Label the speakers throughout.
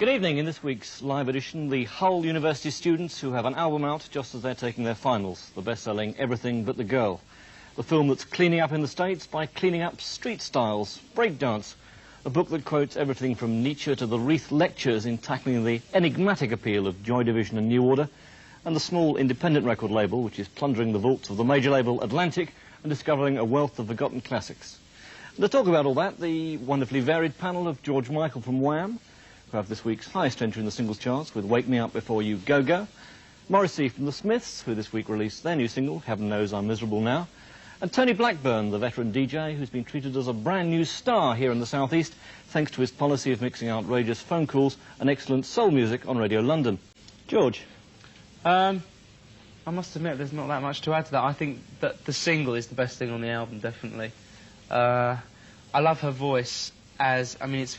Speaker 1: Good evening. In this week's live edition, the Hull University students who have an album out just as they're taking their finals, the best-selling Everything But the Girl. The film that's cleaning up in the States by cleaning up street styles, breakdance. A book that quotes everything from Nietzsche to the Reith lectures in tackling the enigmatic appeal of Joy Division and New Order, and the small independent record label which is plundering the vaults of the major label Atlantic and discovering a wealth of forgotten classics. And to talk about all that, the wonderfully varied panel of George Michael from Wham, who have this week's highest entry in the singles charts with Wake Me Up Before You Go Go, Morrissey from the Smiths, who this week released their new single, Heaven Knows I'm Miserable Now, and Tony Blackburn, the veteran DJ, who's been treated as a brand new star here in the South East, thanks to his policy of mixing outrageous phone calls and excellent soul music on Radio London. George?
Speaker 2: I must admit there's not that much to add to that. I think that the single is the best thing on the album, definitely. I love her voice as, I mean, it's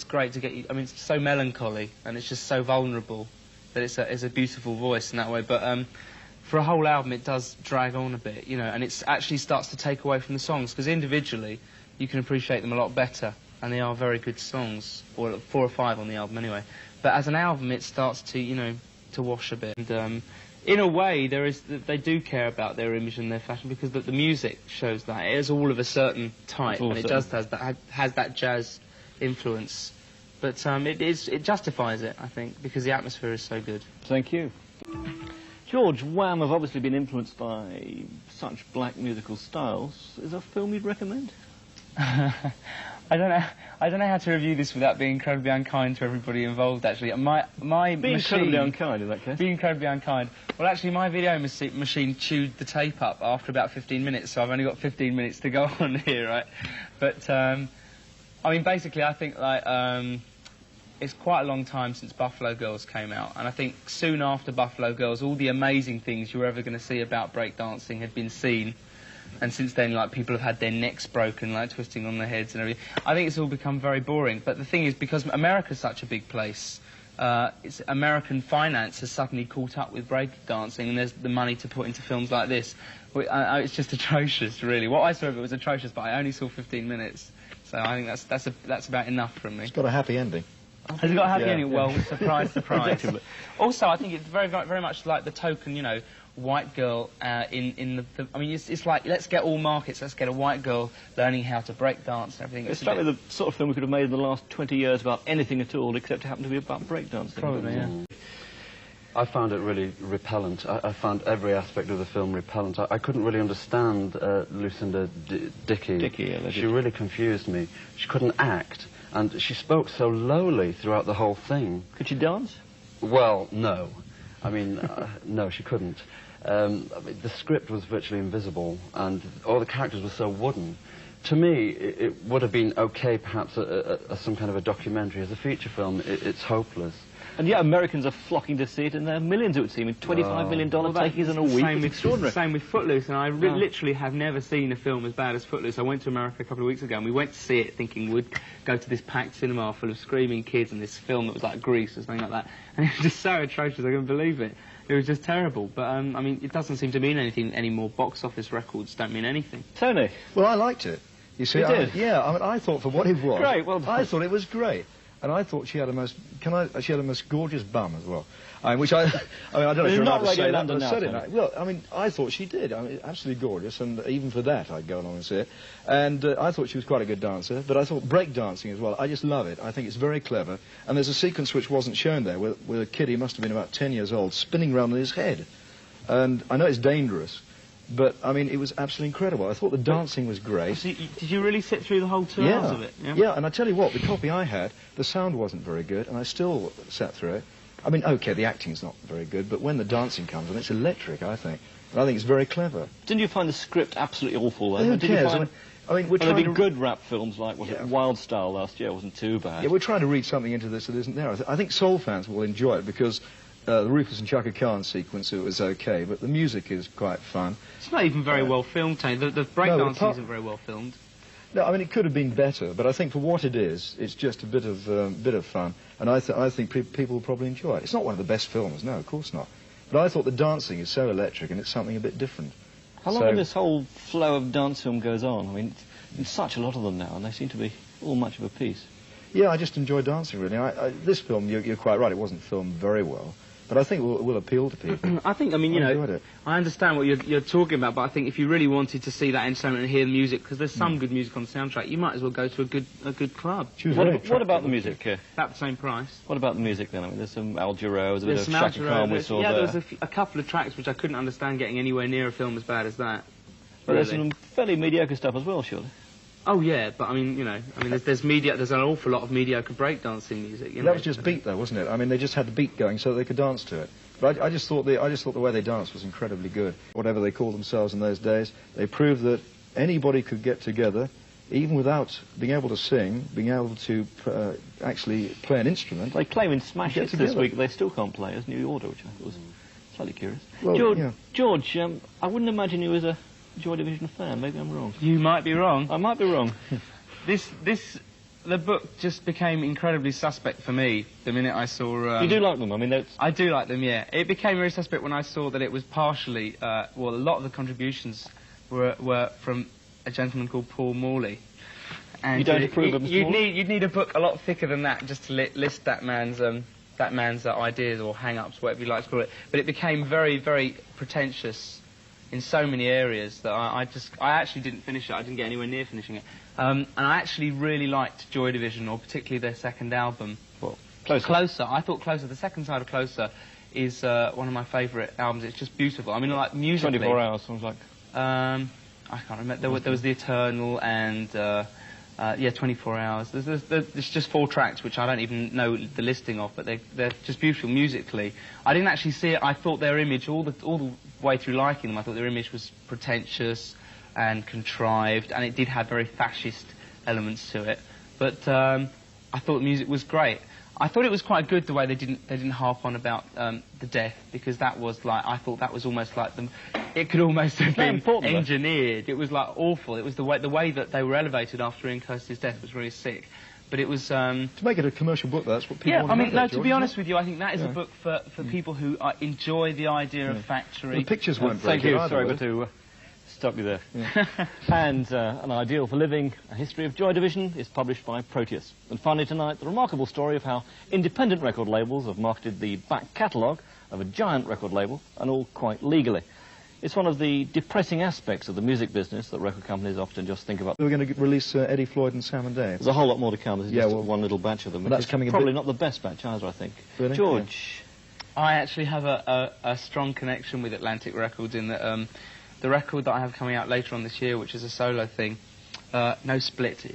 Speaker 2: great to get you, I mean, it's so melancholy and it's just so vulnerable that it's a beautiful voice in that way, but for a whole album it does drag on a bit, you know, and it actually starts to take away from the songs, because individually you can appreciate them a lot better, and they are very good songs, or 4 or 5 on the album anyway, but as an album it starts to, you know, to wash a bit, and in a way they do care about their image and their fashion, because the music shows that. It is all of a certain type, and it just has that jazz influence, but it justifies it, I think, because the atmosphere is so good.
Speaker 1: Thank you. George, Wham have obviously been influenced by such black musical styles. Is there a film you'd recommend?
Speaker 2: I don't know how to review this without being incredibly unkind to everybody involved, actually. Being
Speaker 1: incredibly unkind, in that case.
Speaker 2: Being incredibly unkind. Well, actually, my video machine chewed the tape up after about 15 minutes, so I've only got 15 minutes to go on here, right? But, I mean, basically, I think, like, it's quite a long time since Buffalo Girls came out, and I think soon after Buffalo Girls, all the amazing things you were ever going to see about breakdancing had been seen. And since then, like, people have had their necks broken, like, twisting on their heads and everything. I think it's all become very boring. But the thing is, because America's such a big place, it's American finance has suddenly caught up with breakdancing, and there's the money to put into films like this. It's just atrocious, really. What I saw of it was atrocious, but I only saw 15 minutes. So I think that's about enough from me.
Speaker 3: It's got a happy ending.
Speaker 2: Has it got a happy ending? Yeah. Well, surprise, surprise. Also, I think it's very, very much like the token, you know, white girl in the I mean, it's like, let's get all markets, let's get a white girl learning how to break dance and everything.
Speaker 1: It's certainly the sort of film we could have made in the last 20 years about anything at all, except it happened to be about breakdancing.
Speaker 2: Probably, yeah.
Speaker 4: I found it really repellent. I found every aspect of the film repellent. I couldn't really understand Lucinda Dickey.
Speaker 1: Yeah,
Speaker 4: she really confused me. She couldn't act, and she spoke so lowly throughout the whole thing.
Speaker 1: Could she dance?
Speaker 4: Well, no. I mean, no, she couldn't. I mean, the script was virtually invisible, and all the characters were so wooden. To me, it would have been okay, perhaps, as some kind of a documentary. As a feature film, it's hopeless.
Speaker 1: And yet Americans are flocking to see it, and there are millions, it would seem, with $25 million takings in a week. Extraordinary.
Speaker 2: Same with Footloose, and I literally have never seen a film as bad as Footloose. I went to America a couple of weeks ago, and we went to see it thinking we'd go to this packed cinema full of screaming kids and this film that was like Grease or something like that. And it was just so atrocious, I couldn't believe it. It was just terrible. But, I mean, it doesn't seem to mean anything anymore. Box office records don't mean anything.
Speaker 1: Tony?
Speaker 3: Well, I liked it. You see,
Speaker 1: you did?
Speaker 3: Yeah, I mean, I thought for what it was...
Speaker 1: Great, well done.
Speaker 3: I thought it was great. And I thought she had a most, she had a most gorgeous bum as well. Which I mean, I don't know if you're allowed to say that, but I said it. Well, I mean, I thought she did. I mean, absolutely gorgeous, and even for that, I'd go along and say it. And I thought she was quite a good dancer, but I thought breakdancing as well. I just love it. I think it's very clever. And there's a sequence which wasn't shown there, with a kid, he must have been about 10 years old, spinning around on his head. And I know it's dangerous, but, I mean, it was absolutely incredible. I thought the dancing was great.
Speaker 2: So did you really sit through the whole 2 hours of it?
Speaker 3: Yeah, and I tell you what, the copy I had, the sound wasn't very good, and I still sat through it. I mean, OK, the acting's not very good, but when the dancing comes on, it's electric, I think. And I think it's very clever.
Speaker 1: Didn't you find the script absolutely awful, though?
Speaker 3: Who cares? I mean, we're trying
Speaker 1: to... good rap films like, Wild Style last year wasn't too bad.
Speaker 3: Yeah, we're trying to read something into this that isn't there. I think soul fans will enjoy it, because... the Rufus and Chaka Khan sequence, it was okay, but the music is quite fun.
Speaker 2: It's not even very well filmed, Tony. The breakdancing isn't very well filmed.
Speaker 3: No, I mean, it could have been better, but I think for what it is, it's just a bit of fun, and I think people will probably enjoy it. It's not one of the best films, no, of course not. But I thought the dancing is so electric, and it's something a bit different.
Speaker 1: How long of this whole flow of dance film goes on? I mean, there's such a lot of them now, and they seem to be all much of a piece.
Speaker 3: Yeah, I just enjoy dancing, really. This film, you're quite right, it wasn't filmed very well. But I think it will appeal to people.
Speaker 2: I think, I mean, you know, I understand what you're talking about, but I think if you really wanted to see that entertainment and hear the music, because there's some good music on the soundtrack, you might as well go to a good club.
Speaker 1: What about the music?
Speaker 2: About the same price.
Speaker 1: What about the music then? I mean, there's some Al Jarreau, there's a bit of Chaka Khan we saw there.
Speaker 2: Yeah, there was a couple of tracks which I couldn't understand getting anywhere near a film as bad as that.
Speaker 1: But there's some fairly mediocre stuff as well, surely.
Speaker 2: Oh yeah, but I mean, you know, there's an awful lot of mediocre breakdancing music. You know?
Speaker 3: That was just beat, though, wasn't it? I mean, they just had the beat going so they could dance to it. But I just thought the way they danced was incredibly good. Whatever they called themselves in those days, they proved that anybody could get together, even without being able to sing, being able to actually play an instrument.
Speaker 1: They claim in Smash Hits this week they still can't play as New Order, which I thought was slightly curious. Well, George, I wouldn't imagine you as a Joy Division fan. Maybe I'm wrong.
Speaker 2: You might be wrong.
Speaker 1: I might be wrong.
Speaker 2: The book just became incredibly suspect for me the minute I saw...
Speaker 1: you do like them? I mean,
Speaker 2: I do like them, yeah. It became very suspect when I saw that it was partially... well, a lot of the contributions were from a gentleman called Paul Morley. And
Speaker 1: you don't approve of Mr. Morley?
Speaker 2: You'd need a book a lot thicker than that just to list that man's ideas or hang-ups, whatever you like to call it. But it became very, very pretentious in so many areas that I actually didn't finish it. I didn't get anywhere near finishing it. And I actually really liked Joy Division, or particularly their second album.
Speaker 1: Well,
Speaker 2: Closer. I thought Closer. The second side of Closer is one of my favourite albums. It's just beautiful. I mean, like musically.
Speaker 1: 24 Hours, sounds like.
Speaker 2: I can't remember. There was The Eternal and 24 Hours. There's just 4 tracks which I don't even know the listing of, but they're just beautiful musically. I didn't actually see it. I thought their image all the way through liking them. I thought their image was pretentious and contrived, and it did have very fascist elements to it. But I thought the music was great. I thought it was quite good the way they didn't harp on about the death, because that was like, I thought that was almost like them. It could almost have been engineered. It was like awful. It was the way that they were elevated after Ian Kirsty's death was really sick. But it was...
Speaker 3: to make it a commercial book, that's what people want to know.
Speaker 2: Yeah, I mean, no, to be honest with you, I think that is a book for people who enjoy the idea of factory.
Speaker 3: Well, the pictures weren't very good.
Speaker 1: Thank you, sorry to stop you there. Yeah. And An Ideal for Living, A History of Joy Division is published by Proteus. And finally tonight, the remarkable story of how independent record labels have marketed the back catalogue of a giant record label, and all quite legally. It's one of the depressing aspects of the music business that record companies often just think about.
Speaker 3: We're going to release Eddie Floyd and Sam and Dave.
Speaker 1: There's a whole lot more to come. This is just one little batch of them.
Speaker 3: That's coming
Speaker 1: probably not the best batch either, I think.
Speaker 3: Really?
Speaker 1: George?
Speaker 2: Yeah. I actually have a strong connection with Atlantic Records in that the record that I have coming out later on this year, which is a solo thing, No Split,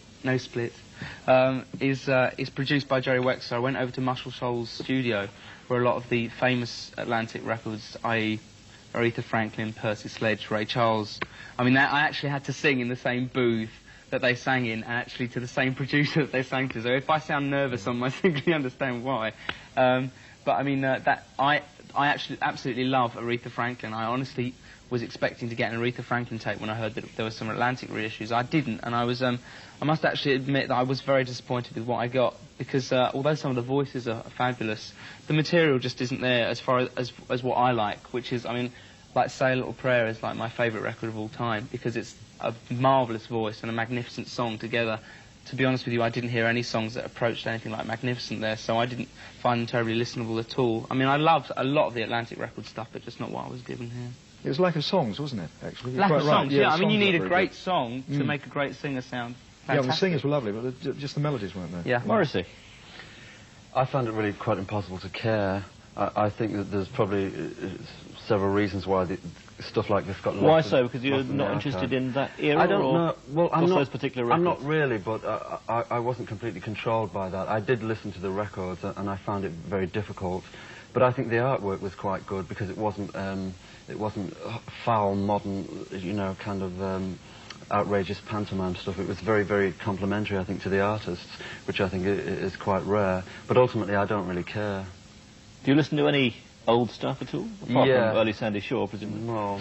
Speaker 2: is produced by Jerry Wexler. I went over to Muscle Shoals studio, where a lot of the famous Atlantic Records, i.e. Aretha Franklin, Percy Sledge, Ray Charles. I mean, I actually had to sing in the same booth that they sang in, and actually to the same producer that they sang to. So if I sound nervous, I simply understand why. But I mean, I actually absolutely love Aretha Franklin. I honestly was expecting to get an Aretha Franklin tape when I heard that there was some Atlantic reissues. I didn't, and I must actually admit that I was very disappointed with what I got, because although some of the voices are fabulous, the material just isn't there as far as what I like, which is, I mean, like Say a Little Prayer is like my favourite record of all time, because it's a marvellous voice and a magnificent song together. To be honest with you, I didn't hear any songs that approached anything like Magnificent there, so I didn't find them terribly listenable at all. I mean, I loved a lot of the Atlantic Record stuff, but just not what I was given here.
Speaker 3: It was lack of songs, wasn't it, actually?
Speaker 2: Lack of songs, yeah. I mean, you need a great song to make a great singer sound fantastic.
Speaker 3: Yeah, the singers were lovely, but just the melodies weren't there.
Speaker 2: Yeah.
Speaker 1: Morrissey?
Speaker 4: I found it really quite impossible to care. I think that there's probably several reasons why stuff like this got lost.
Speaker 1: Why so? Because you're not interested in that era?
Speaker 4: I don't know. Well, I'm not.
Speaker 1: Those particular records?
Speaker 4: I'm not really, but I wasn't completely controlled by that. I did listen to the records, and I found it very difficult. But I think the artwork was quite good, because it wasn't foul, modern, you know, kind of outrageous pantomime stuff. It was very, very complimentary, I think, to the artists, which I think is quite rare. But ultimately, I don't really care.
Speaker 1: Do you listen to any old stuff at all? Apart from early Sandy Shaw, presumably.
Speaker 4: Well,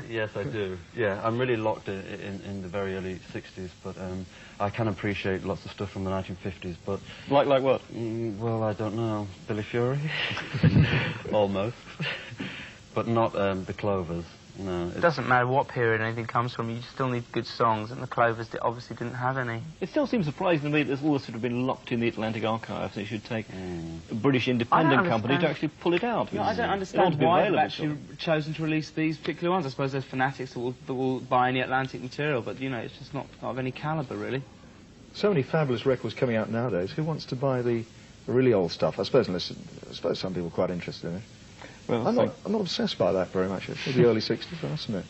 Speaker 4: yes, I do. Yeah, I'm really locked in the very early 60s, but I can appreciate lots of stuff from the 1950s, but...
Speaker 1: Like what?
Speaker 4: Well, I don't know. Billy Fury? Almost. But not the Clovers. No.
Speaker 2: It doesn't matter what period anything comes from, you still need good songs, and the Clovers obviously didn't have any.
Speaker 1: It still seems surprising to me that this all sort of been locked in the Atlantic archives. It should take a British independent company to actually pull it out.
Speaker 2: No, I don't understand why they've actually chosen to release these particular ones. I suppose there's fanatics that will buy any Atlantic material, but, you know, it's just not of any calibre, really.
Speaker 3: So many fabulous records coming out nowadays. Who wants to buy the really old stuff? I suppose some people are quite interested in it. Well, I'm not obsessed by that very much. It's the early 60s, I must admit.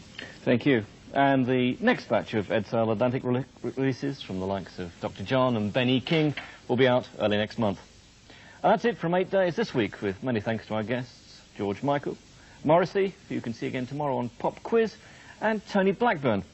Speaker 1: Thank you. And the next batch of Ed Sale Atlantic releases from the likes of Dr. John and Ben E. King will be out early next month. And that's it from 8 Days this week, with many thanks to our guests, George Michael, Morrissey, who you can see again tomorrow on Pop Quiz, and Tony Blackburn.